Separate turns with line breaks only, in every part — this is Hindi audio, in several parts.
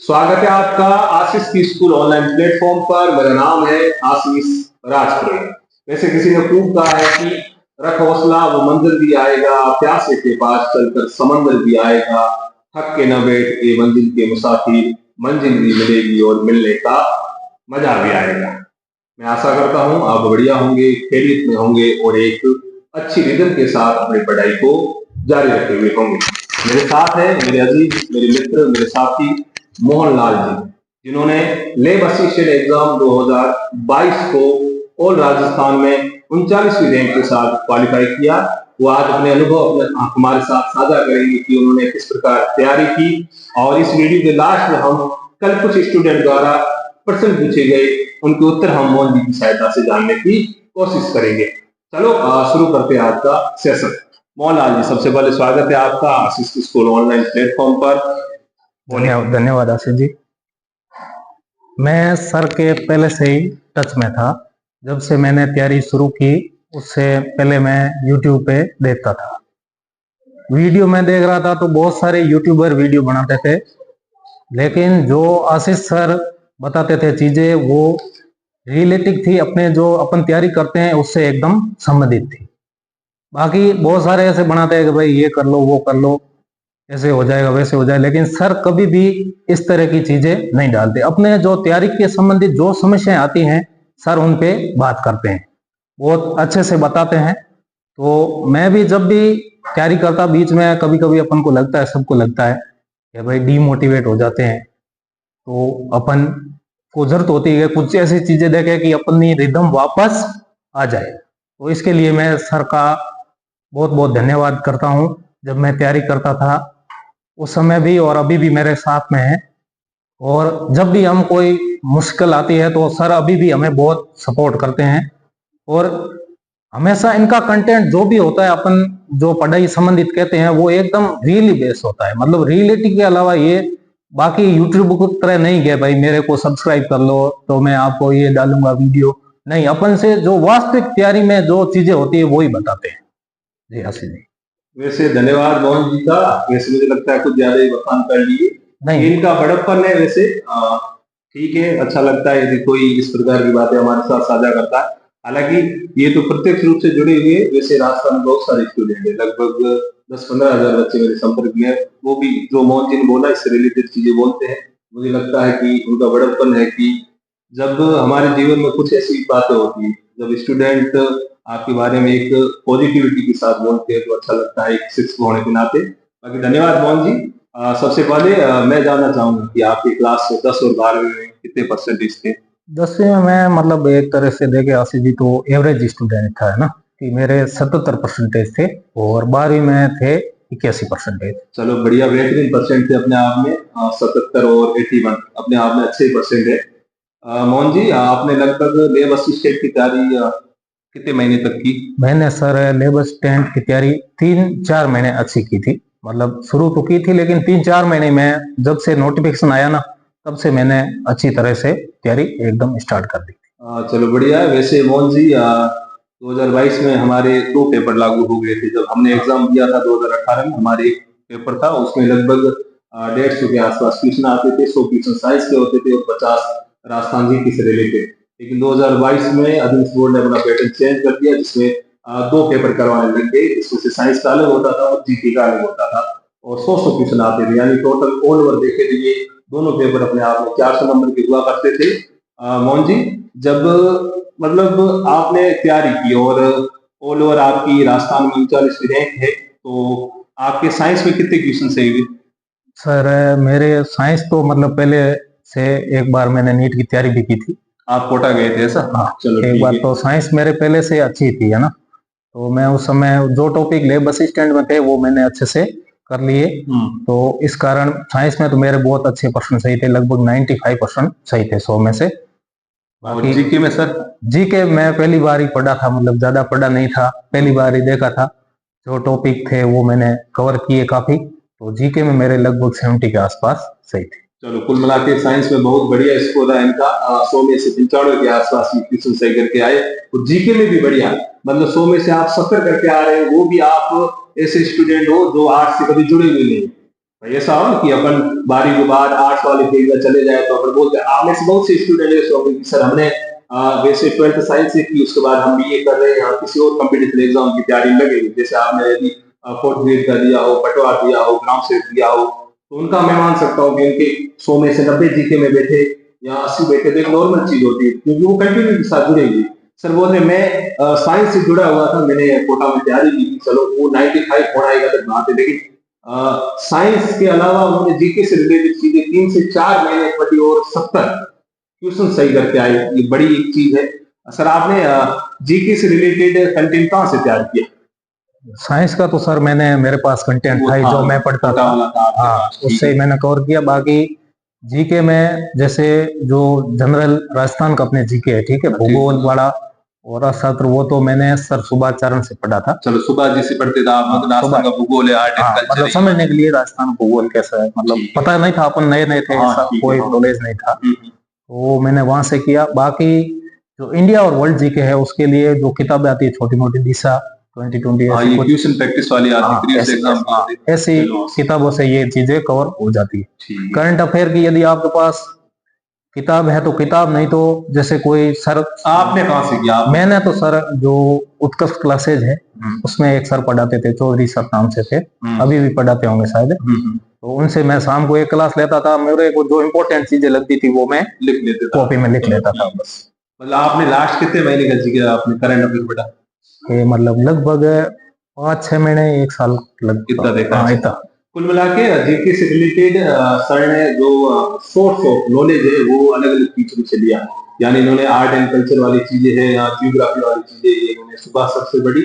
स्वागत है आपका आशीष की स्कूल ऑनलाइन प्लेटफॉर्म पर। मेरा नाम है आशीष राजपुरे। वैसे किसी ने खूब कहा है कि रख हौसला वो मंजिल भी आएगा, प्यासे के पास चलकर समंदर भी आएगा, थक के न बैठ ये मंजिल के मुसाफिर, मंजिल भी मिलेगी और मिलने का मजा भी आएगा। मैं आशा करता हूँ आप बढ़िया होंगे, खैरियत में होंगे और एक अच्छी रिदम के साथ अपनी पढ़ाई को जारी रखे हुए होंगे। मेरे साथ है मेरे अजीज, मेरे मित्र, मेरे साथी मोहनलाल जी, जिन्होंने लेब असिस्टेंट एग्जाम 2022 को ऑल राजस्थान में 39वीं रैंक के साथ क्वालिफाई किया। वो आज अपने अनुभव हमारे साथ साझा करेंगे कि उन्होंने किस प्रकार तैयारी की। और इस वीडियो के लास्ट में हम कल कुछ स्टूडेंट द्वारा प्रश्न पूछे गए, उनके उत्तर हम मोहन जी की सहायता से जानने की कोशिश करेंगे। चलो शुरू करते हैं आज का सेशन। मोहनलाल जी, सबसे पहले स्वागत है आपका आशीष स्कूल ऑनलाइन प्लेटफॉर्म पर।
धन्यवाद आशीष जी। मैं सर के पहले से ही टच में था। जब से मैंने तैयारी शुरू की उससे पहले मैं यूट्यूब पे देखता था, वीडियो में देख रहा था तो बहुत सारे यूट्यूबर वीडियो बनाते थे, लेकिन जो आशीष सर बताते थे चीजें वो रिलेटिव थी, अपने जो अपन तैयारी करते हैं उससे एकदम संबंधित थी। बाकी बहुत सारे ऐसे बनाते हैं कि भाई ये कर लो वो कर लो, ऐसे हो जाएगा वैसे हो जाए, लेकिन सर कभी भी इस तरह की चीजें नहीं डालते। अपने जो तैयारी के संबंधित जो समस्याएं आती हैं सर उन पे बात करते हैं, बहुत अच्छे से बताते हैं। तो मैं भी जब भी तैयारी करता, बीच में कभी कभी अपन को लगता है, सबको लगता है कि भाई डीमोटिवेट हो जाते हैं, तो अपन को जरूरत होती है कुछ ऐसी चीजें देखे कि अपनी रिदम वापस आ जाए। तो इसके लिए मैं सर का बहुत बहुत धन्यवाद करता हूँ। जब मैं तैयारी करता था उस समय भी और अभी भी मेरे साथ में है, और जब भी हम कोई मुश्किल आती है तो सर अभी भी हमें बहुत सपोर्ट करते हैं। और हमेशा इनका कंटेंट जो भी होता है, अपन जो पढ़ाई संबंधित कहते हैं, वो एकदम रियली बेस्ड होता है। मतलब रियलिटी के अलावा ये बाकी यूट्यूब की तरह नहीं गया भाई मेरे को सब्सक्राइब कर लो तो मैं आपको ये डालूंगा वीडियो, नहीं, अपन से जो वास्तविक तैयारी में जो चीजें होती है वो ही बताते हैं। जी आशीष जी।
वैसे धन्यवाद मोहन जी का। वैसे मुझे लगता है कुछ ज्यादा ही बखान कर लिए,
नहीं,
इनका बड़प्पन है। वैसे ठीक है, अच्छा लगता है यदि कोई इस प्रकार की बातें हमारे साथ साझा करता है। हालांकि ये तो प्रत्यक्ष रूप से जुड़े हुए, वैसे राजस्थान में बहुत सारे स्टूडेंट है, लगभग 10-15 हजार बच्चे मेरे संपर्क में, वो भी जो मोहन जी ने बोला इससे रिलेटेड चीजें बोलते हैं। मुझे लगता है कि उनका बड़प्पन है कि जब हमारे जीवन में कुछ ऐसी बातें होती है, जब स्टूडेंट आपके बारे में एक पॉजिटिविटी के साथ बोलते हैं तो अच्छा लगता है, एक शिक्षक होने के नाते। बाकी धन्यवाद मोहन जी। सबसे पहले मैं जानना चाहूंगा कि आपकी क्लास 10 और 12वीं में कितने परसेंटेज थे?
10वीं में मैं मतलब एक तरह से देखे आशीष जी तो एवरेज स्टूडेंट था, है ना, कि मेरे 77% थे और 12वीं में थे 81%।
चलो बढ़िया, बेहतरीन परसेंट थे अपने आप में। 77 और 81 अपने आप में अच्छे परसेंट है। मोहन जी, आपने लगभग लेब असिस्टेंट की तैयारी कितने महीने तक की?
मैंने सर लेब असिस्टेंट की तैयारी 3-4 महीने अच्छी की थी। मतलब शुरू तो की थी लेकिन 3-4 महीने में जब से नोटिफिकेशन आया ना तब से मैंने अच्छी तरह से तैयारी एकदम स्टार्ट कर दी।
चलो बढ़िया है। वैसे मोहन जी 2022 में हमारे 2 पेपर लागू हो गए थे। जब हमने एग्जाम दिया था 2018 में, हमारे एक पेपर था, उसमें लगभग 150 के आसपास क्वेश्चन आते थे। 100 क्वेश्चन साइंस के होते थे और 50 राजस्थान जी से रिलेटेड। लेकिन 2022 में अधीन बोर्ड ने अपना पैटर्न चेंज कर दिया, जिसमें 2 पेपर करवाने लग गए। इसमें से साइंस का अलग होता था और जीके का अलग होता था, और 100 क्वेश्चन आते थे। यानी टोटल ऑल ओवर देखे तो ये दोनों पेपर अपने आप में 400 नंबर के हुआ करते थे। मोहन जी, जब मतलब आपने तैयारी की और ऑल ओवर आपकी राजस्थान में 39 रैंक है, तो आपके साइंस में कितने क्वेश्चन सही हुए?
सर मेरे साइंस तो मतलब पहले से एक बार मैंने नीट की तैयारी भी की थी।
आप कोटा गए थे ऐसा?
हाँ,
चलो
एक
ठीक
बार
है।
तो साइंस मेरे पहले से अच्छी थी, है ना, तो मैं उस समय जो टॉपिक लेब असिस्टेंट में थे वो मैंने अच्छे से कर लिए। तो इस कारण साइंस में तो मेरे बहुत अच्छे परसेंट सही थे, लगभग 95% सही थे 100 में से।
और जीके में सर?
जीके मैं पहली बार ही पढ़ा था, मतलब ज्यादा पढ़ा नहीं था, पहली बार ही देखा था। जो टॉपिक थे वो मैंने कवर किए काफी, तो जीके में मेरे लगभग 70 के आसपास सही थे।
चलो कुल मिला के साइंस में बहुत बढ़िया स्कोर है इनका। 100 में से 95 के आसपास क्वेश्चन सही करके आए, और जीके में भी बढ़िया, मतलब 100 में से आप 70 करके आ रहे हैं। वो भी आप ऐसे स्टूडेंट हो जो आर्ट से कभी जुड़े हुए नहीं, भाई ऐसा हो कि अपन 12वीं के बाद आर्ट्स वाले फील्ड में चले जाए तो अपन बोलते हैं, आप में से बहुत से स्टूडेंट है कि सर हमने वैसे 12th साइंस से की, उसके बाद हम बीए कर रहे हैं, हम किसी और कॉम्पिटिटिव एग्जाम की तैयारी में लगे, जैसे आपने यदि 4th ग्रेड का दिया हो, पटवा दिया हो, ग्राम सेट दिया हो, तो उनका मैं मान सकता हूँ कि उनके 100 में से 90 जीके में बैठे या 80 बैठे तो एक नॉर्मल चीज होती है, क्योंकि वो कंटिन्यू के साथ जुड़ेगी। सर बोल रहे मैं साइंस से जुड़ा हुआ था, मैंने कोटा में तैयारी की थी, चलो वो 95 होना एक अलग बात है, लेकिन साइंस के अलावा उन्होंने जीके से रिलेटेड चीजें 3 से 4 महीने पढ़ी और 70 क्वेश्चन सही करके आए, ये बड़ी एक चीज है। सर आपने जीके से रिलेटेड कंटेंट कहाँ से तैयार किया?
साइंस का तो सर मैंने, मेरे पास कंटेंट था ही जो मैं पढ़ता था, हाँ उससे ही मैंने कवर किया। बाकी जीके में जैसे जो जनरल राजस्थान का अपने जीके है, ठीक है, भूगोल वाला और अर्थशास्त्र, वो तो मैंने सर सुभाष चरण से पढ़ा था।
चलो सुभाष जी से पढ़ते था आप, मतलब राजस्थान का भूगोल है, आर्ट एंड कल्चर,
मतलब समझने के लिए राजस्थान भूगोल कैसा है, मतलब पता नहीं था, अपन नए नए थे, ऐसा कोई नॉलेज नहीं था, तो मैंने वहां से किया। बाकी जो इंडिया और वर्ल्ड जीके है उसके लिए जो किताबें आती है छोटी मोटी, दिशा 2020 ऐसी कुछ
ट्यूशन प्रैक्टिस वाली आती है,
ऐसी किताबों से ये चीजें कवर हो जाती है। करंट अफेयर की यदि आपके पास किताब है तो किताब, नहीं तो जैसे कोई सर,
आपने कहाँ से किया?
मैंने तो सर जो उत्कृष्ट क्लासेज है उसमें एक सर पढ़ाते थे, चौधरी सर नाम से थे, अभी भी पढ़ाते होंगे शायद, तो उनसे मैं शाम को एक क्लास लेता था। मेरे को जो इम्पोर्टेंट चीजें लगती थी वो मैं
लिख लेते था,
कॉपी में लिख लेता था बस।
मतलब आपने लास्ट कितने महीने का जीके आपने करंट अफेयर पढ़ा?
ये मतलब लगभग 5-6 महीने, 1 साल लग,
इतना देखा?
हाँ इतना।
कुल मिला के जीके से रिलेटेड सर ने जो सोर्स ऑफ नॉलेज है वो अलग अलग टीचरों से लिया, यानी इन्होंने आर्ट एंड कल्चर वाली चीजें हैं या जियोग्राफी वाली चीजें ये इन्होंने सुबह सबसे बड़ी।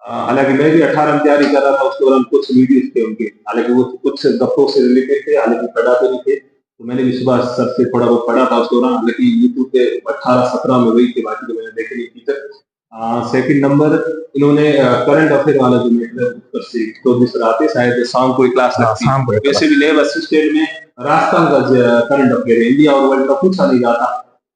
हालांकि मैं भी 18 में तैयारी कर रहा था, उसके दौरान कुछ वीडियोस थे उनके, हालांकि वो कुछ गप्पों से रिलेटेड थे, हालांकि पढ़ाते नहीं थे, तो मैंने भी सुबह सर से थोड़ा बहुत पढ़ा था उस दौरान। हालांकि यूट्यूब पे 18-17 में वही थे, बाकी तो मैंने देखे नहीं टीचर। सेकंड नंबर इन्होंने करंट अफेयर वाला जो मैटर से तो मिस्र आते, शायद शाम को क्लास लगती है, वैसे भी लेब असिस्टेंट में राजस्थान का करंट अफेयर है, इंडिया और वर्ल्ड का पूछा नहीं जाता।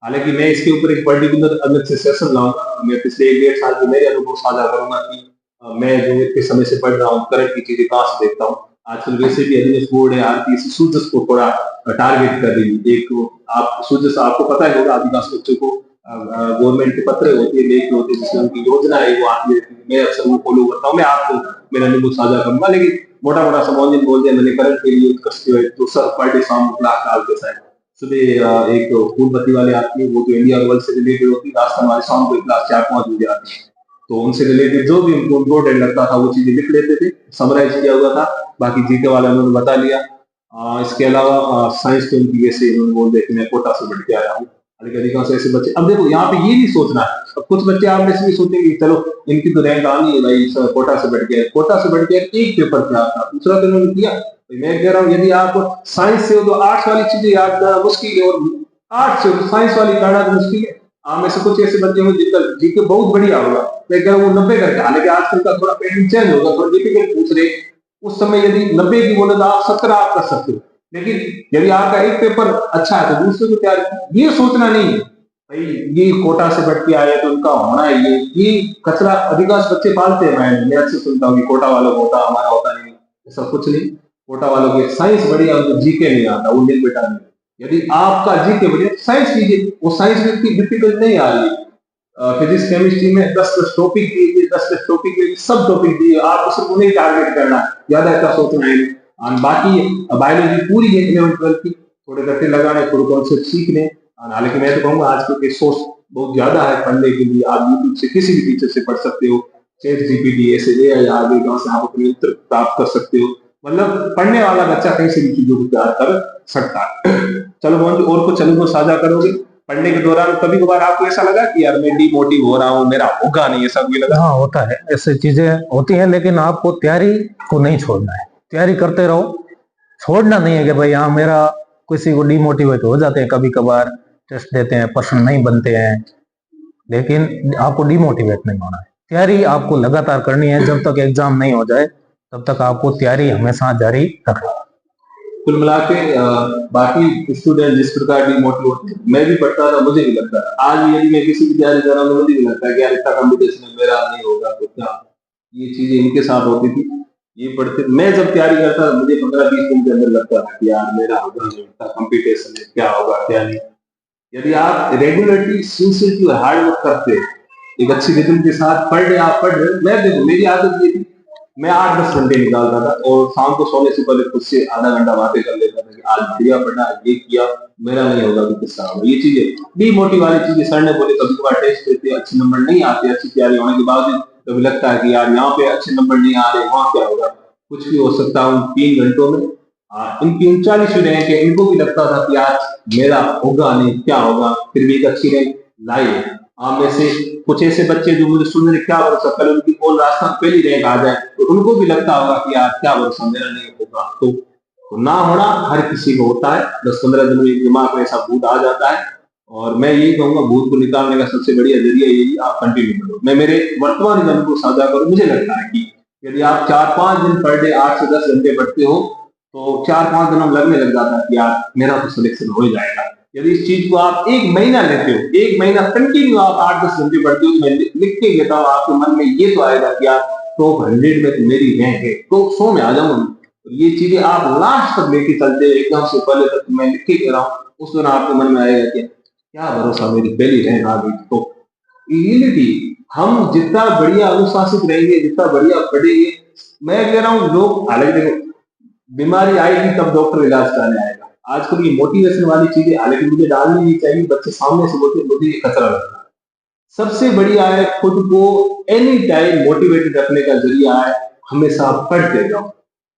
हालांकि मैं इसके ऊपर एक पर्टिकुलर अलग से सेशन लाऊंगा, मैं पिछले 1-1.5 साल के मेरे अनुभव साझा करूंगा कि मैं जो इतने समय से पढ़ रहा हूँ करंट की चीजें कहाँ से देखता हूँ। आजकल वैसे भी एडमिशन बोर्ड है, आरपीएससी सूजस को थोड़ा टारगेट कर रही है। एक आप सूजस आपको पता ही होगा, आदिवासी बच्चों को गवर्नमेंट के पत्र होते हैं, लेख होते हैं, जिसमें उनकी योजना है वो आती रहती है, मैं अक्सर वो फॉलो करता हूँ। मैं आपको मेरा अनुभव साझा करूंगा, लेकिन मोटा मोटा समझ बोल दिया मैंने। करंट के लिए उत्कृष्ट तो सर पर डे शाम को क्लास डालते हैं, सुबह एक फूलपति वाले आती है, वो तो इंडिया और वर्ल्ड से रिलेटेड होती है, राजस्थान वाले शाम को क्लास 4-5 बजे आती है, तो उनसे रिलेटेड जो भी उनको इम्पोर्टेंट लगता था वो चीजें लिख लेते थे, समराइज किया हुआ था, बाकी जीके वाले उन्होंने बता लिया। इसके अलावा साइंस तो उनकी वैसे उन्होंने बोल दिया कि मैं कोटा से बढ़ के आया हूँ। अधिकांश ऐसे बच्चे, अब देखो यहाँ पे ये नहीं सोचना है, अब कुछ बच्चे आप में से भी सोचेंगे चलो इनकी तो रैंक आनी है भाई, कोटा से बढ़ गया, कोटा से बढ़ गया, एक पेपर क्या था, दूसरा तो इन्होंने किया। मैं कह रहा हूँ यदि आप साइंस से हो तो आर्ट्स वाली चीजें याद करना मुश्किल है, और आर्ट्स से हो तो साइंस वाली करना तो मुश्किल है। आप में से कुछ ऐसे बच्चे होंगे जिनका जीके बहुत बढ़िया होगा, मैं कह रहा हूँ वो 90 करके, हालांकि आजकल का थोड़ा पैटर्न चेंज होगा, थोड़ा डिफिकल्ट पूछ रहे, उस समय यदि 90 की बोले तो आप 17 आप कर सकते हो, लेकिन यदि आपका एक पेपर अच्छा है तो दूसरे को तैयार, ये सोचना नहीं है भाई ये कोटा से बढ़ के आए तो उनका होना है, ये कचरा अधिकांश बच्चे पालते हैं। मैं अच्छे सुनता हूँ कि कोटा वालों को होता, हमारा होता नहीं, ऐसा कुछ नहीं। कोटा वालों के साइंस बढ़िया, उनको जीके नहीं आता, वो लिख बेटा नहीं। यदि आपका जीके बढ़िया साइंस कीजिए, वो साइंस में डिफिकल्ट नहीं आ रही है। फिजिक्स केमिस्ट्री में 10-10 टॉपिक दिए, 10-10 टॉपिक में सब टॉपिक दिए, आप सिर्फ उन्हें टारगेट करना है, ज्यादा ऐसा सोचना है। और बाकी बायोलॉजी पूरी है 11-12 की, थोड़े घंटे लगाने, थोड़े कॉन्सेप्ट सीखने। हालांकि मैं तो कहूंगा आजकल के सोर्स बहुत ज्यादा है पढ़ने के लिए, आप यूट्यूब से किसी भी टीचर से पढ़ सकते हो, चैट जीपीटी ऐसे एआई आ गई, जहां से आप अपने उत्तर प्राप्त कर सकते हो, मतलब पढ़ने वाला बच्चा कहीं से भी चीजों को तैयार कर सकता है। चलो मोहन जी, और कुछ अनुभव साझा करोगे पढ़ने के दौरान? कभी कभार आपको ऐसा लगा कि यार मैं डिमोटिव हो रहा हूँ, मेरा होगा नहीं, ऐसा कोई लगा?
हाँ होता है, ऐसी चीजें होती हैं, लेकिन आपको तैयारी को नहीं छोड़ना है, तैयारी करते रहो, छोड़ना नहीं है कि भाई हाँ मेरा, किसी को डिमोटिवेट हो जाते हैं कभी कभार, टेस्ट देते हैं प्रश्न नहीं बनते हैं, लेकिन आपको डिमोटिवेट नहीं होना है, तैयारी आपको लगातार करनी है, जब तक एग्जाम नहीं हो जाए तब तक आपको तैयारी हमेशा जारी रखना।
कुल मिला के बाकी स्टूडेंट जिस प्रकार डिमोटिव होते हैं, मैं भी पढ़ता था, मुझे भी लगता है, आज भी यदि मैं किसी की तैयारी कर रहा हूँ तो मुझे भी लगता है कि यार इतना कॉम्पिटिशन है, मेरा नहीं होगा तो क्या, ये चीजें इनके साथ होती थी। ये पढ़ते, मैं जब तैयारी करता था मुझे 15-20 दिन के अंदर लगता था कि यार मेरा होगा नहीं, इतना कंपटीशन है, क्या होगा क्या नहीं। यदि आप रेगुलरली सिंसियरली और हार्ड वर्क करते हो, एक अच्छी रिदम के साथ पढ़ रहे, आप पढ़ रहे हो। मैं देखो मेरी आदत ये थी, मैं 8-10 घंटे निकालता था और शाम को सोने से पहले खुद से आधा घंटा बातें कर लेता था कि आज बढ़िया पढ़ा, ये किया, मेरा नहीं होगा तो किसका होगा। ये चीजें डीमोटिव वाली चीजें, सर ने बोले कभी कभार टेस्ट देते अच्छे नंबर नहीं आते, अच्छी तैयारी होने के बावजूद कभी लगता है कि यार यहाँ पे अच्छे नंबर नहीं आ रहे, वहां क्या होगा, कुछ भी हो सकता है उन 3 घंटों में। इनकी 39 रैंक है, इनको भी लगता था कि आज मेरा होगा नहीं, क्या होगा, फिर भी एक अच्छी रैंक लाई है। आप में से कुछ ऐसे बच्चे जो मुझे सुन रहे, क्या भरोसा, कल उनकी कौन रास्ता पहली रैंक आ जाए तो उनको भी लगता होगा कि यार क्या भरोसा, मेरा नहीं होगा। तो ना होना हर किसी को होता है, 10-15 दिन में दिमाग में ऐसा भूत आ जाता है। और मैं यही कहूंगा, भूत को निकालने का सबसे बढ़िया जरिया यही, आप कंटिन्यू करो। मैं मेरे वर्तमान जन्म को साझा करूं, मुझे लगता है कि यदि आप 4-5 दिन पर डे 8 से 10 घंटे पढ़ते हो तो 4-5 दिन लगने लग जाता है कि यार मेरा तो सिलेक्शन हो जाएगा। यदि इस चीज को आप 1 महीना लेते हो, 1 महीना कंटिन्यू आप 8-10 घंटे पढ़ते हो, तो मैं लिख के देता हूँ, आपके मन में ये तो आएगा कि यार टॉप 100 में तो मेरी रैंक है, टॉप 100 में आ जाऊंगा। ये चीजें आप लास्ट तक लेके चलते हो, एकदम से पहले तक मैं लिख के दे रहा हूँ, उस दौरान आपके मन में आएगा कि क्या भरोसा, मेरी पहली रैंक आ गई। तो रियलिटी, हम जितना बढ़िया अनुशासित रहेंगे, जितना बढ़िया पढ़ेंगे, मैं कह रहा हूँ लोग, हालांकि देखो बीमारी आएगी तब डॉक्टर इलाज कराने आएगा। आजकल ये मोटिवेशन वाली चीजें हालांकि मुझे डालनी नहीं चाहिए, बच्चे सामने से बोलते मुझे ये कचरा लगता है। सबसे बढ़िया है खुद को एनी टाइम मोटिवेटेड रखने का जरिया है, हमेशा पढ़ते जाओ।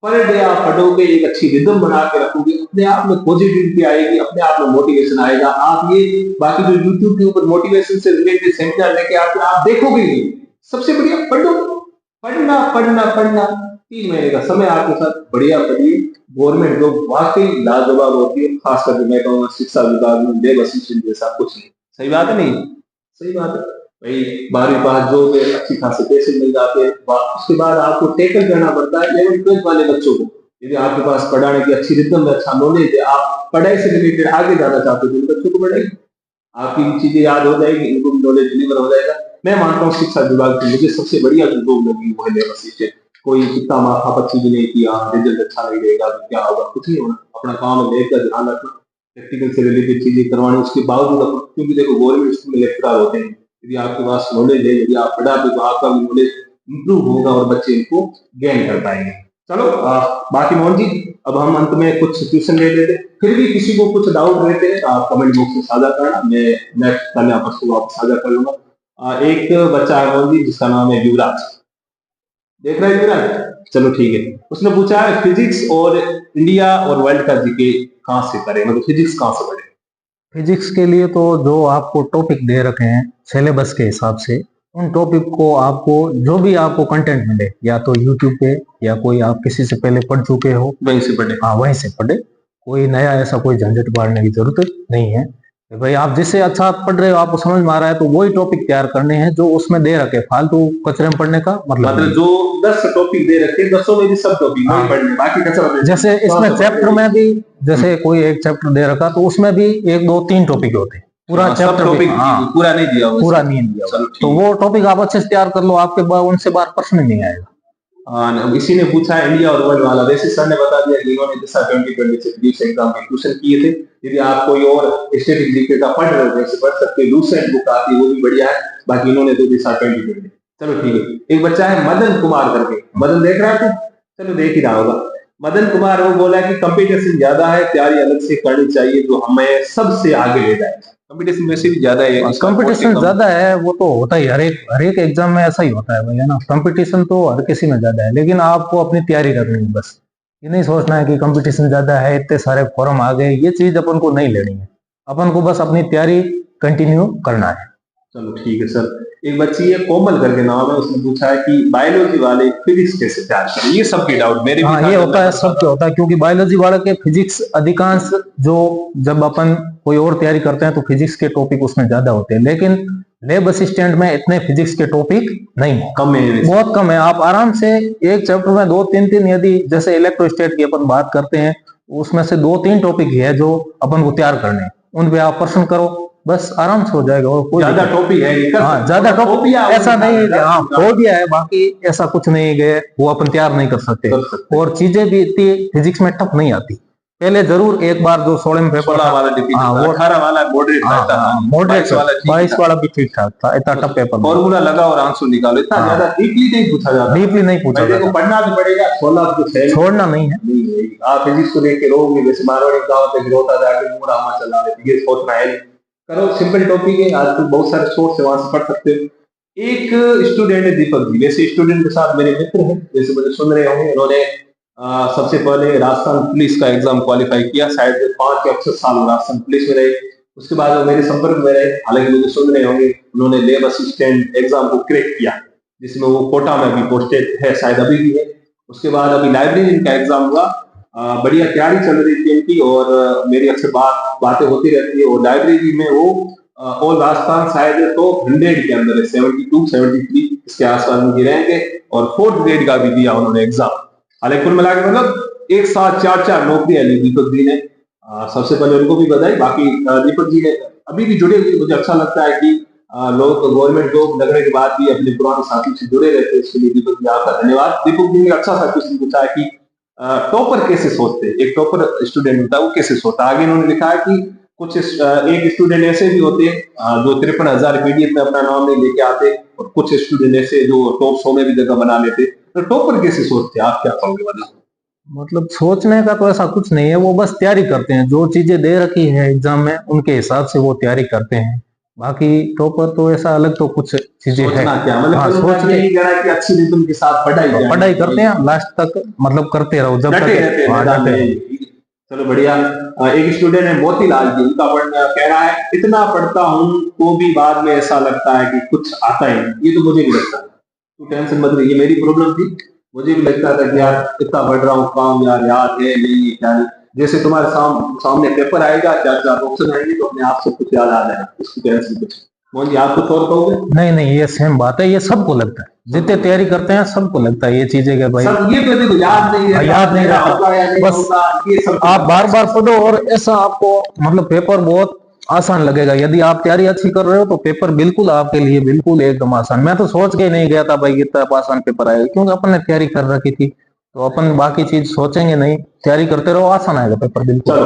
पर डे आप पढ़ोगे, एक अच्छी रिदम बना के रखोगे, अपने आप में पॉजिटिविटी आएगी, अपने आप में मोटिवेशन आएगा। आप ये बाकी जो यूट्यूब के ऊपर मोटिवेशन से रिलेटेड सेमिनार लेके आते आप देखोगे नहीं। सबसे बढ़िया पढ़ो, पढ़ना पढ़ना पढ़ना, 3 महीने का समय आपके साथ, बढ़िया पढ़िए। गवर्नमेंट जॉब वाकई लाजवाब होती है, खास करके मैं कहूँगा शिक्षा विभाग में लेब असिस्टेंट जैसा कुछ नहीं। सही बात है नहीं? सही बात है भाई। 12वीं पास जो में अच्छी खासे पैसे मिल जाते हैं, उसके बाद आपको टैकल करना पड़ता है 11th-12th वाले बच्चों को। यदि आपके पास पढ़ाने की अच्छी रिदम है, अच्छा नॉलेज है, आप पढ़ाई से रिलेटेड आगे जाना चाहते हो तो बच्चों को पढ़ाई, आपकी चीजें याद हो जाएगी, इनको भी नॉलेज डिलीवर हो जाएगा। मैं मानता हूँ शिक्षा विभाग की मुझे सबसे बढ़िया जो जॉब लगी वो है लेब असिस्टेंट। कोई कितना माथा पच्ची भी नहीं किया, रिजल्ट अच्छा नहीं रहेगा तो क्या होगा, कुछ नहीं होना, अपना काम है, लेब का ध्यान रखना, प्रैक्टिकल से रिलेटेड चीजें करवानी। उसके बावजूद, क्योंकि देखो गवर्नमेंट स्कूल में लेक्चरर होते हैं, यदि आपके पास नॉलेज है, यदि आप पढ़ाते तो आपका भी नॉलेज इंप्रूव होगा और बच्चे इनको गेन कर पाएंगे। चलो बाकी मोहन जी, अब हम अंत में कुछ सिचुएशन ले लेते हैं, फिर भी किसी को कुछ डाउट रहते हैं आप कमेंट बॉक्स में साझा करना, मैं नेक्स्ट कल या परसों वापस साझा कर लूंगा। एक बच्चा है मोहन जी जिसका नाम है युवराज, देख रहे हैं युवराज? चलो ठीक है। उसने पूछा है फिजिक्स और इंडिया और वर्ल्ड का जीके कहाँ से करें, मतलब फिजिक्स कहाँ से पढ़े?
फिजिक्स के लिए तो जो आपको टॉपिक दे रखे हैं सिलेबस के हिसाब से, उन टॉपिक को आपको जो भी आपको कंटेंट मिले, या तो यूट्यूब पे या कोई आप किसी से पहले पढ़ चुके हो
वहीं से पढ़े।
हाँ वहीं से पढ़े। कोई नया ऐसा कोई झंझट पाड़ने की जरूरत नहीं है कि भाई आप जिससे अच्छा पढ़ रहे हो, आपको समझ में आ रहा है, तो वही टॉपिक तैयार करने हैं जो उसमें दे रखे। फालतू कचरे में पढ़ने का मतलब
जो 10 टॉपिक दे रखे 10 में भी सब टॉपिक नहीं पढ़ने, बाकी कचरा।
जैसे इसमें चैप्टर में भी, जैसे कोई एक चैप्टर दे रखा तो उसमें भी 1 2 3 टॉपिक होते हैं, पूरा चैप्टर
टॉपिक पूरा नहीं दिया,
पूरा नहीं दिया। तो वो टॉपिक आप अच्छे से तैयार कर लो, आपके उनसे बार प्रश्न नहीं आएगा।
इसी ने पूछा इंडिया और वर्ल्ड वाला, वैसे सर ने बता दिया कि इन्होंने दिशा 2020 फिजिक्स एग्जाम के क्वेश्चन किए थे। यदि आप कोई और स्टैटिक जीके का पढ़ रहे हो वैसे पढ़ सकते हो, लूसेंट बुक आती है वो भी बढ़िया है, बाकी इन्होंने तो दिशा 2020। चलो ठीक है। एक बच्चा है मदन कुमार करके, मदन देख रहा है तो चलो देख ही रहा होगा। मदन कुमार वो बोला कि कंपटीशन ज्यादा है, तैयारी अलग से करनी चाहिए जो हमें सबसे आगे ले जाए। कंपटीशन वैसे भी ज्यादा है,
कंपटीशन ज्यादा है, वो तो होता ही, हर एक एग्जाम में ऐसा ही होता है भाई, है ना। कंपटीशन तो हर किसी में ज्यादा है, लेकिन आपको अपनी तैयारी करनी है बस। ये नहीं सोचना है कि कंपटीशन ज्यादा है, इतने सारे फॉर्म आ गए, ये चीज अपन को नहीं लेनी है। अपन को बस अपनी तैयारी कंटिन्यू करना है।
चलो ठीक है सर। एक बच्ची है कोमल करके नाम है, उसने पूछा है कि बायोलॉजी वाले फिजिक्स कैसे तैयार करें। ये सबके डाउट मेरे भी,
हाँ ये होता है, सबके होता है, क्योंकि बायोलॉजी वाले के फिजिक्स अधिकांश, जो जब अपन कोई और तैयारी करते हैं तो फिजिक्स के टॉपिक उसमें ज्यादा होते हैं, लेकिन लेब असिस्टेंट में इतने फिजिक्स के टॉपिक नहीं है,
कम है,
बहुत कम है। आप आराम से एक चैप्टर में 2-3 यदि जैसे इलेक्ट्रोस्टैट की अपन बात करते हैं, उसमें से 2-3 टॉपिक है जो अपन को तैयार करने हैं, उन पे आप प्रश्न करो, बस आराम से हो जाएगा और कोई
ज्यादा टॉपिक है नहीं,
हाँ ज्यादा टॉपिक ऐसा नहीं है, हाँ फोबिया है, बाकी ऐसा कुछ नहीं है वो अपन तैयार नहीं कर सकते। और चीजें भी इतनी फिजिक्स में टफ नहीं आती। पहले जरूर एक बार जो 16 में पेपर
16 वाला डिफिकल्ट था, 18 वाला मॉडरेट रहता था,
मॉडरेट 22 वाला भी ठीक ठाक था, इतना टफ पेपर
फॉर्मूला लगा और आंसर निकालो, इतना ज्यादा डीपली नहीं पूछा जाता,
डीपली नहीं पूछा जाता,
पढ़ना भी पड़ेगा,
छोड़ना नहीं है।
आप फिजिक्स को लेके रोगे, जैसे मारवाड़ी गाँव पे रोता जाके पूरा हवा चला रहे, ये सोचना है करो, सिंपल टॉपिक है, आजकल बहुत सारे सोर्स है, वहां से पढ़ सकते हो। एक स्टूडेंट है दीपक जी, वैसे स्टूडेंट के साथ मेरे मित्र हैं, जैसे मुझे सुन रहे होंगे, उन्होंने सबसे पहले राजस्थान पुलिस का एग्जाम क्वालिफाई किया, शायद 5 या 6 साल राजस्थान पुलिस में रहे, उसके बाद वो मेरे संपर्क में रहे, हालांकि मुझे सुन रहे होंगे, उन्होंने लेब असिस्टेंट एग्जाम को क्रैक किया, जिसमें वो कोटा में भी पोस्टेड है, शायद अभी भी है। उसके बाद अभी लाइब्रेरी का एग्जाम हुआ, बढ़िया तैयारी चल रही थी इनकी, और मेरी अक्सर बातें होती रहती है, और लाइब्रेरी में वो ऑल राजस्थान शायद तो 100 के अंदर है, 72 73 इसके आसपास उनकी रैंक है, और 4th ग्रेड का भी दिया उन्होंने एग्जाम। हालांकि कुल मिलाकर मतलब एक साथ 4 नौकरियां ली दीपक जी ने, सबसे पहले उनको भी बधाई। बाकी दीपक जी ने अभी भी जुड़े हुए, मुझे अच्छा लगता है कि लोग गवर्नमेंट जॉब लगने के बाद भी अपने पुराने साथी से जुड़े रहते हैं, इसके लिए दीपक जी आपका धन्यवाद। दीपक जी ने अच्छा सा क्वेश्चन पूछा है कि टॉपर कैसे सोचते हैं, एक टॉपर स्टूडेंट होता है वो कैसे सोचता है। आगे उन्होंने लिखा है कि कुछ एक स्टूडेंट ऐसे भी होते हैं जो 53,000 पीडीएफ में अपना नाम नहीं लेके आते, और कुछ स्टूडेंट ऐसे जो टॉप 100 में भी जगह बना लेते। तो टॉपर कैसे सोचते हैं, आप क्या कहोगे?
मतलब सोचने का तो ऐसा कुछ नहीं है, वो बस तैयारी करते हैं, जो चीजें दे रखी है एग्जाम में उनके हिसाब से वो तैयारी करते हैं। बाकी टॉपर तो ऐसा अलग तो कुछ चीजें है,
हाँ, सोच के अच्छी रिदम के साथ
पढ़ाई करते हैं लास्ट तक, मतलब करते रहो जब तक।
चलो बढ़िया। एक स्टूडेंट है मोतीलाल जी, उनका पढ़ना कह रहा है, इतना पढ़ता हूँ तो भी बाद में ऐसा लगता है कि कुछ आता है। ये तो मुझे भी लगता है, तू टेंशन मत रही, ये मेरी प्रॉब्लम थी, मुझे भी लगता था कि यार इतना पढ़ रहा हूँ, काम यार याद है नहीं क्या नहीं। जैसे तुम्हारे सामने पेपर आएगा, 4 ऑप्शन आएंगे, तो अपने आप सब कुछ याद आ जाएगा, उसकी टेंशन कुछ। मोहन जी आप कुछ और कहोगे?
नहीं ये सेम बात है, ये सबको लगता है, जितने तैयारी करते हैं सबको लगता है ये चीजें कि भाई
ये तो देखो याद नहीं है,
बस आप बार बार पढ़ो, और ऐसा आपको मतलब पेपर बहुत आसान लगेगा। यदि आप तैयारी अच्छी कर रहे हो तो पेपर बिल्कुल आपके लिए बिल्कुल एकदम आसान। मैं तो सोच के नहीं गया था भाई इतना आसान पेपर आएगा, क्योंकि अपन ने तैयारी कर रखी थी, तो अपन बाकी चीज सोचेंगे नहीं, तैयारी करते रहो, आसान आएगा पेपर बिल्कुल।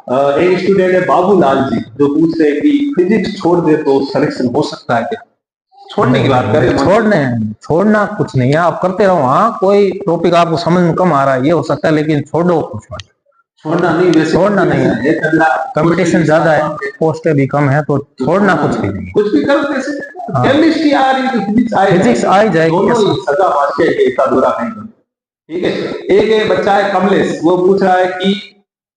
एक स्टूडेंट है बाबूलाल जी, जो पूछ रहे कि फिजिक्स छोड़ दे तो सिलेक्शन हो सकता है क्या? छोड़ने की बात करें,
छोड़ना कुछ नहीं है, आप करते रहो। हाँ कोई टॉपिक आपको समझ में कम आ रहा है ये हो सकता है, लेकिन छोड़ो कुछ मत,
छोड़ना नहीं, वैसे
छोड़ना नहीं है, कंपटीशन ज्यादा है, पोस्टें भी कम है, तो छोड़ना कुछ भी नहीं,
कुछ भी करो। जैसे केमिस्ट्री आ रही है,
फिजिक्स आ जाएगी,
सजा मारते एक दौरा कहीं। ठीक है, एक बच्चा है कमलेश, वो पूछ रहा है कि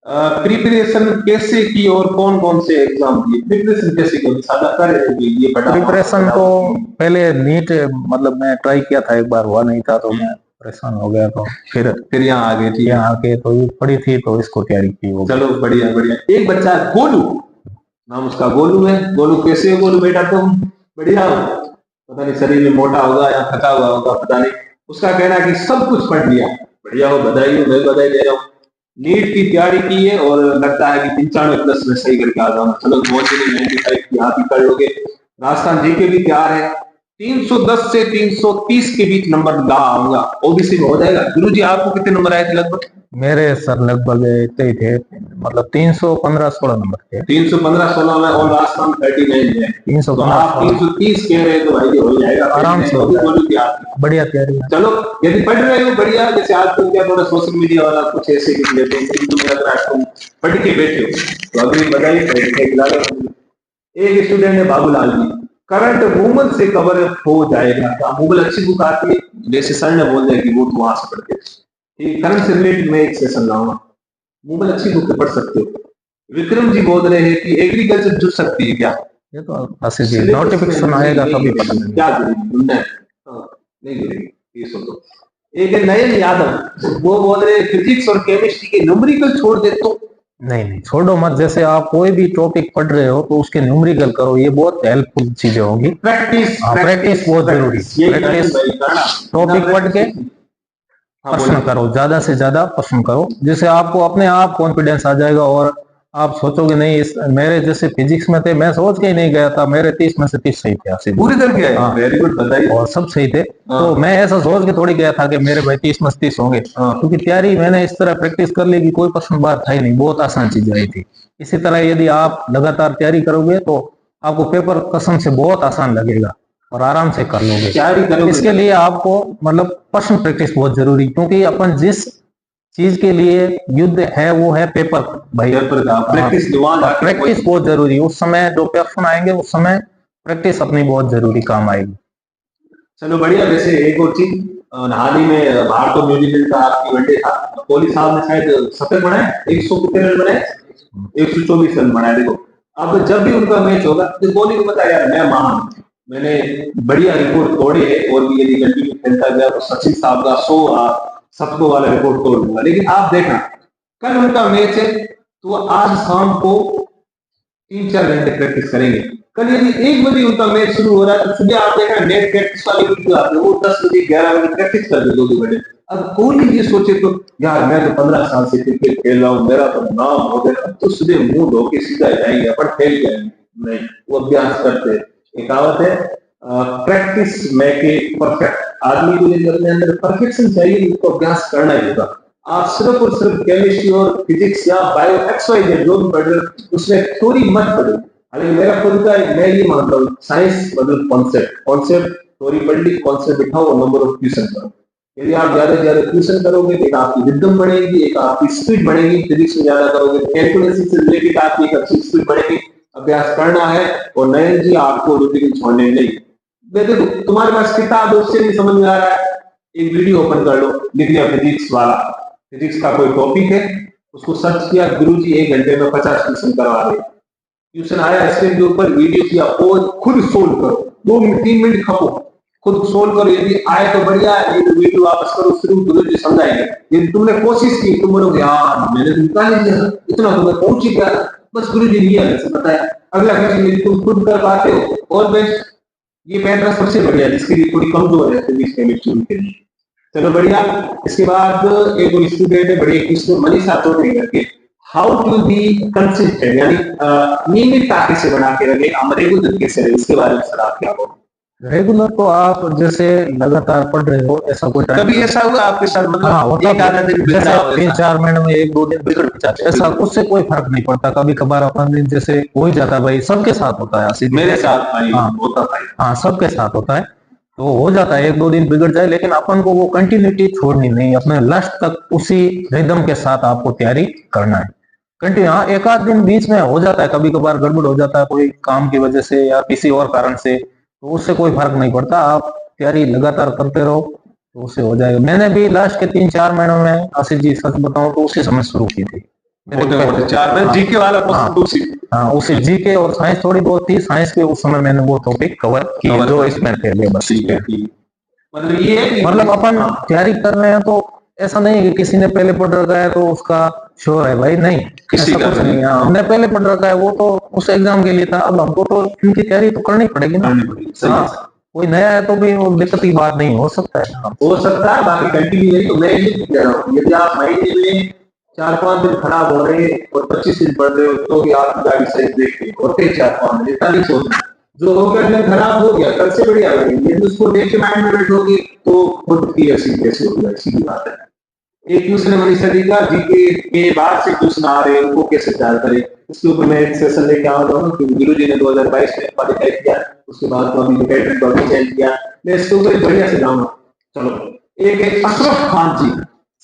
प्रिपरेशन कैसे की और कौन कौन से एग्जाम दिए, प्रिपरेशन कैसे की, सादा कर ये
प्रिपरेशन तो पहले नीट मतलब मैं ट्राई किया था एक बार, हुआ नहीं था तो मैं परेशान हो गया, तो
फिर यहाँ आ गए।
यहाँ आके तो ये पड़ी थी तो इसको तैयारी की वो।
चलो बढ़िया बढ़िया। एक बच्चा है गोलू, नाम उसका गोलू है। गोलू कैसे है गोलू बेटा? तुम बढ़िया हो? पता नहीं शरीर में मोटा होगा या थका हुआ होगा, पता नहीं। उसका कहना है कि सब कुछ पढ़ लिया। बढ़िया हो, बधाई हो, मैं बधाई दे रहा हूँ। नीट की तैयारी की है और लगता है कि 95+ में सही करके आ जाऊंगा। चलो बहुत 95 की आप ही कर लोगे। राजस्थान जीके भी तैयार है, 310 से 330 के बीच नंबर ला आऊंगा, ओबीसी में हो जाएगा। गुरु जी आपको कितने नंबर आए थे लगभग?
मेरे सर लगभग इतने ही थे, मतलब 315-16 नंबर थे।
315-16 में, और राजस्थान 39 है। 330 कह रहे हैं तो भाई हो जाएगा
आराम से, बढ़िया तैयारी।
चलो यदि पढ़ रहे हो बढ़िया, जैसे आजकल क्या थोड़ा सोशल मीडिया वाला कुछ ऐसे लिख लेते हैं, तुम पढ़ के बैठे हो तो अगली बताइए। एक स्टूडेंट है बाबूलाल जी, करंट मूवमेंट से कवर हो जाएगा क्या? मूवल अच्छी बुक आती है, जैसे सर ने बोल दिया कि वो तो वहां से पढ़ के ठीक, करंट से रिलेटेड मैं एक सेशन लाऊंगा, मूवल अच्छी बुक पढ़ सकते हो। विक्रम जी बोल रहे हैं कि एग्रीकल्चर जुड़ सकती है क्या?
ये तो नोटिफिकेशन आएगा तभी पता लगेगा।
क्या नहीं जुड़ेगी ये सोचो। एक नयन यादव, वो बोल रहे फिजिक्स और केमिस्ट्री के न्यूमेरिकल छोड़ दे तो?
नहीं छोड़ो मत, जैसे आप कोई भी टॉपिक पढ़ रहे हो तो उसके न्यूमेरिकल करो, ये बहुत हेल्पफुल चीजें होंगी। प्रैक्टिस बहुत जरूरी है। प्रैक्टिस टॉपिक पढ़ के प्रश्न करो, ज्यादा से ज्यादा प्रश्न करो, जिससे आपको अपने आप कॉन्फिडेंस आ जाएगा और आप सोचोगे नहीं, इस मेरे जैसे फिजिक्स में थे, मैं सोच के ही नहीं गया था, मेरे 30 में से 30 सही थे आसिफ जी।
पूरी करके आए,
हाँ।
वेरी गुड, बताइए।
और सब सही थे।
हाँ।
तो मैं ऐसा सोच के थोड़ी गया था कि मेरे भाई 30 में से 30 होंगे,
हाँ।
क्योंकि तैयारी मैंने इस तरह प्रैक्टिस कर ली कि कोई प्रश्न बात था ही नहीं, बहुत आसान चीज आई थी। इसी तरह यदि आप लगातार तैयारी करोगे तो आपको पेपर कसम से बहुत आसान लगेगा और आराम से कर लोगे।
तैयारी करोगे
इसके लिए आपको मतलब पर्सनल प्रैक्टिस बहुत जरूरी, क्योंकि अपन जिस चीज के लिए युद्ध है वो है पेपर भाई।
पेपर का प्रैक्टिस
प्रैक्टिस बहुत जरूरी, उस समय जो प्रश्न आएंगे उस समय प्रैक्टिस अपनी बहुत जरूरी काम आएगी।
चलो बढ़िया। वैसे एक और चीज, हाल ही में भारत और न्यूजीलैंड का आपकी वनडे था, कोहली साहब ने शायद शतक बनाए, 100 कितने रन बनाए, 124 रन बनाए। देखो, अब जब भी उनका मैच होगा तो कोहली को पता है यार मैं महान हूं, मैंने बढ़िया रिकॉर्ड तोड़े है, और भी यदि कंटिन्यू खेलता गया तो सचिन साहब का 100 शतकों वाला रिकॉर्ड तोड़ दूंगा। लेकिन आप देखना, कल उनका मैच है तो आज शाम को 3-4 घंटे प्रैक्टिस करेंगे। कल यदि 1 बजे उनका मैच शुरू हो रहा है तो सुबह आप देखा नेट प्रैक्टिस वाले वीडियो आते हैं, वो 10 बजे 11 बजे प्रैक्टिस कर दे 2-2 घंटे। अब कोहली ये सोचे तो यार मैं तो 15 साल से क्रिकेट खेल रहा हूँ, मेरा तो नाम हो गया, अब तो सुबह मुंह धो के सीधा जाएंगे अपन खेल जाएंगे। नहीं, वो अभ्यास करते हैं। एक कहावत है, प्रैक्टिस मेक ए परफेक्ट। आदमी को यदि अपने अंदर परफेक्शन चाहिए उसको अभ्यास करना ही होगा। आप सिर्फ और सिर्फ केमिस्ट्री और फिजिक्स या बायो एक्सवाइजेड जो भी पढ़ रहे हो उसमें थ्योरी मत पढ़ो। हालांकि मेरा खुद का मैं ये मानता हूँ, साइंस मतलब कॉन्सेप्ट, कॉन्सेप्ट थ्योरी पढ़ ली, कॉन्सेप्ट बिठाओ और नंबर ऑफ क्वेश्चन करो। यदि आप ज्यादा से ज्यादा क्वेश्चन करोगे तो एक आपकी विद्यम बढ़ेगी, एक आपकी स्पीड बढ़ेगी। फिजिक्स में ज्यादा करोगे तो कैलकुलेशन से रिलेटेड आपकी एक अच्छी स्पीड बढ़ेगी। अभ्यास करना है। और नयन जी आपको रूटीन छोड़ने नहीं। देखो तुम्हारे पास किताब है उससे नहीं समझ में आ रहा है, एक वीडियो ओपन कर लो, लिख लिया फिजिक्स वाला, फिजिक्स का कोई टॉपिक है, उसको सर्च किया, गुरुजी 1 घंटे में 50 क्वेश्चन करवा रहे। ट्यूशन आया स्क्रीन के ऊपर, वीडियो किया, और खुद सोल्व करो, 2 मिनट 3 मिनट खपो, खुद सोल्व करो। यदि आए तो बढ़िया, ये तो वीडियो वापस करो, शुरू गुरुजी समझाएंगे। यदि तुमने कोशिश की तुम बोलोगे यार मैंने तो निकाल लिया, इतना तो मैं पहुंच ही गया, बस गुरुजी ने ऐसे बताया। अगला क्वेश्चन यदि तुम खुद कर पाते हो और बेस्ट, ये पैटर्न सबसे बढ़िया, जिसके लिए थोड़ी कमजोर है फिजिक्स केमिस्ट्री के लिए। चलो बढ़िया। इसके बाद एक और स्टूडेंट है बड़ी, इसको मनीषा चौधरी करके, हाउ टू बी कंसिस्टेंट, यानी नियमितता कैसे बना के रखे, हम रेगुलर कैसे रहे, इसके बारे में सर आप क्या बोलो।
रेगुलर तो आप जैसे लगातार पढ़ रहे हो, ऐसा कोई टाइम
कभी ऐसा हुआ आपके साथ, मतलब
हाँ होता
एक आधा दिन बिगड़ा हो,
3-4 महीने में 1-2 दिन बिगड़ भी जाते हैं, ऐसा उससे कोई फर्क नहीं पड़ता। कभी कभार अपन दिन जैसे हो ही जाता है भाई, सबके साथ होता है आसिफ।
मेरे साथ भाई
हाँ
होता भाई।
हाँ सबके साथ होता है, तो हो जाता है 1-2 दिन बिगड़ जाए, लेकिन अपन को वो कंटिन्यूटी छोड़नी नहीं, अपने लास्ट तक उसी रिदम के साथ आपको तैयारी करना है। कंटिन्यू, हाँ एक आध दिन बीच में हो जाता है, कभी कभार गड़बड़ हो जाता है कोई काम की वजह से या किसी और कारण से, तो उससे कोई फर्क नहीं पड़ता। आप तैयारी लगातार करते रहो तो उससे हो जाएगा। मैंने भी लास्ट के 3-4 महीनों में आशीष जी सच बताऊं तो उसी समय शुरू की थी।
जीके वाला
हाँ उसी जीके और साइंस थोड़ी बहुत थी, साइंस के उस समय मैंने वो टॉपिक कवर किए जो इसमें थे बस।
मतलब ये है कि
मतलब अपन तैयारी कर रहे हैं तो ऐसा नहीं है कि किसी ने पहले पढ़ रखा है तो उसका श्योर है भाई, नहीं
किसी
ऐसा
का
कुछ नहीं है। हमने पहले पढ़ रखा है वो तो उस एग्जाम के लिए था, अब हमको तो इनकी तैयारी तो करनी पड़ेगी ना। हाँ कोई नया है तो भी वो दिक्कत की बात नहीं, हो सकता है
हो सकता है, बाकी कंटिन्यू नहीं। तो मैं ये कह रहा हूँ यदि आप महीने में 4-5 दिन खराब हो रहे हैं और 25 दिन पढ़ रहे हो तो भी आपकी गाड़ी सही देखिए, होते 4-5 दिन, इतना नहीं सोचना। जो होकर में खराब हो गया कल से बढ़िया लगेगी, यदि उसको देख के माइंड में बैठोगे तो खुद की ऐसी कैसे होगा, सीधी बात है। एक दूसरे मनीषा जी का जीके के बाद से क्वेश्चन आ रहे हैं उनको कैसे तैयार करें, इसके ऊपर मैं एक सेशन लेके आ रहा हूँ, क्योंकि गुरु जी ने 2022 में क्वालिफाई किया, उसके बाद तो अभी पैटर्न को चेंज किया, मैं इसके ऊपर बढ़िया से जाऊंगा। चलो एक है अशरफ खान जी,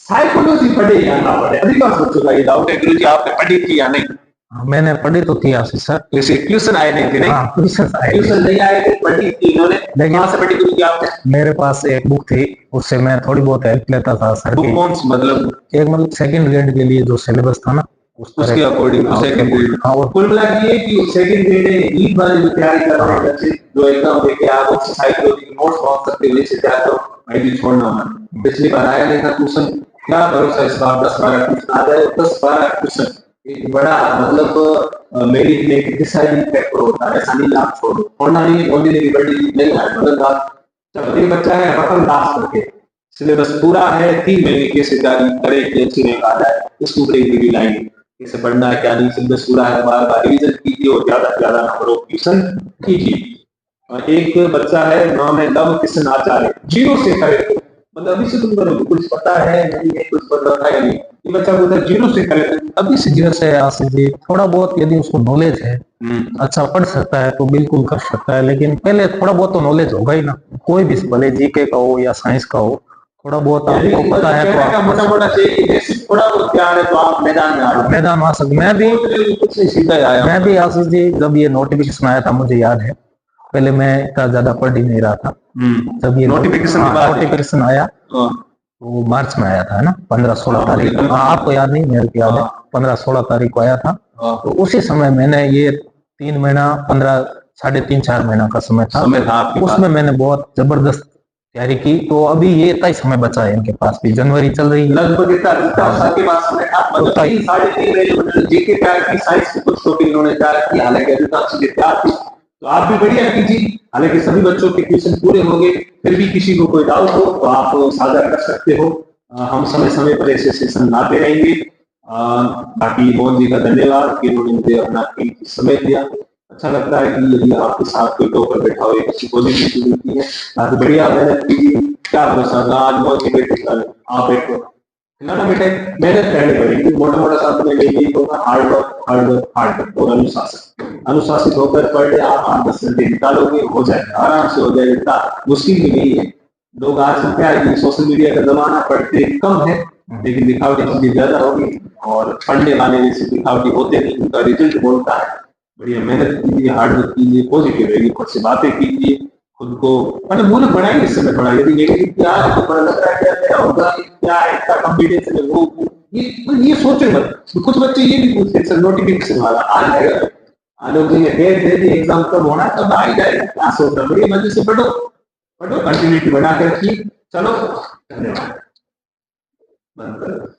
साइकोलॉजी पढ़े या ना पढ़े, अधिकांश बच्चों का ये डाउट है, गुरु जी आपने पढ़ी थी या नहीं।
मैंने पढ़ी तो थी आशीष सर,
वैसे क्वेश्चन आए नहीं थे, नहीं
क्वेश्चन
नहीं आए थे, पढ़ी थी इन्होंने, कहां से पढ़ी गुरु जी आपने।
मेरे पास एक बुक थी, उससे मैं थोड़ी बहुत हेल्प लेता था सर की।
कौन सी, मतलब
एक मतलब सेकंड ग्रेड के लिए जो सिलेबस था ना
उसके अकॉर्डिंग सेकंड ग्रेड।
हाँ और
कुल मिला के ये कि सेकंड ग्रेड में नीट वाले जो तैयारी कर रहे हैं बच्चे, जो एग्जाम देके आ वो साइकोलॉजी के नोट्स पहुंच सकते हैं, वैसे तैयार करो भाई भी छोड़ना मत। पिछली बार आया नहीं था क्वेश्चन, क्या भरोसा इस बार 10-12 क्वेश्चन आ जाए, 10-12 क्वेश्चन एक बड़ा मतलब मेरी एक डिसाइडिंग फैक्टर होता है, ऐसा नहीं आप छोड़ना नहीं, ऑर्डिनरी बड़ी नहीं है मतलब बात। चलो ये बच्चा है रतन दास करके, सिलेबस पूरा है, 3 महीने की तैयारी करे कि अच्छी रैंक आ जाए, इसके ऊपर एक डिग्री लाएंगे। कैसे पढ़ना है क्या नहीं, सिलेबस पूरा है, बार बार रिविजन कीजिए और ज्यादा से ज्यादा नंबर ऑफ ट्यूशन कीजिए। और एक बच्चा है, नाम है लव किशन आचार्य, जीरो से करे, मतलब अभी से तुम करो, कुछ पता है नहीं है, कुछ पता रखा है नहीं, ये बच्चा बोलता है जीरो से करे,
अभी से जैसे आशीष जी थोड़ा बहुत यदि उसको नॉलेज है, अच्छा पढ़ सकता है तो बिल्कुल कर सकता है, लेकिन पहले थोड़ा बहुत तो नॉलेज होगा ही ना, कोई भी भले जीके का हो या साइंस का हो, थोड़ा बहुत आपको पता है तो आप
मोटा मोटा चाहिए, बेसिक थोड़ा बहुत प्यार है तो आप मैदान में आ जाओ।
मैदान आ सकते।
कुछ नहीं सीधा आया।
मैं भी आशीष जी जब ये नोटिफिकेशन आया था मुझे याद है, पहले मैं इतना ज्यादा पढ़ ही नहीं रहा था, जब ये नोटिफिकेशन आया वो मार्च में आया था, है ना, 15-16 तारीख। आपको याद नहीं, मेरे को याद है 15-16 तारीख को आया था। तो उसी समय मैंने ये 3 महीना 15 3.5-4 महीना का समय था, उसमें मैंने बहुत जबरदस्त तैयारी की। तो अभी ये इतना ही समय बचा है इनके पास भी, जनवरी चल रही है
लगभग इतना के पास में था, मतलब 3-3.5 महीने जीके तैयार की, साइंस के कुछ टॉपिक इन्होंने तैयार किया, हालांकि अभी तक चीजें तैयार थी, तो आप भी बढ़िया कीजिए। हालांकि सभी बच्चों के ट्यूशन पूरे हो गए, फिर भी किसी को कोई डाउट हो तो आप साझा कर सकते हो, हम समय समय पर ऐसे सेशन लाते रहेंगे। बाकी मोहन जी का धन्यवाद कि उन्होंने मुझे अपना कीमती समय दिया। अच्छा लगता है कि यदि आपके साथ कोई टॉपर बैठा हो, एक अच्छी पॉजिटिव मिलती है, आप बढ़िया मेहनत कीजिए, क्या भरोसा आज बहुत बेटे आप एक खिलाना बेटे, मेहनत करनी पड़ेगी, मोटा मोटा साथ में यही होगा, hard work hard work hard work और अनुशासन, अनुशासित होकर पढ़ ले, आप 8-10 घंटे निकालोगे, हो जाएगा, आराम से हो जाएगा, इतना मुश्किल भी नहीं है। लोग आज क्या है, सोशल मीडिया का जमाना, पढ़ते कम है लेकिन दिखावटी चीजें ज्यादा होगी, और पढ़ने वाले जैसे दिखावटी होते नहीं, उनका रिजल्ट बोलता है। बढ़िया मेहनत कीजिए, हार्ड वर्क कीजिए, पॉजिटिव रहिए, खुद से बातें कीजिए, खुद को मतलब मूल्य बढ़ाएंगे इस समय थोड़ा, यदि नेगेटिव क्या है तो पता लगता है क्या होगा, क्या है इतना कॉन्फिडेंस है वो, ये सोचे मत। तो कुछ बच्चे ये भी पूछते हैं सर नोटिफिकेशन वाला आ जाएगा, आलोक जी ने डेट दे दी, एग्जाम कब होना है, तब आ ही जाएगा, क्या सोच रहा, बढ़िया मजे से पढ़ो पढ़ो, कंटिन्यूटी बना कर रखिए। चलो धन्यवाद, बंद करो।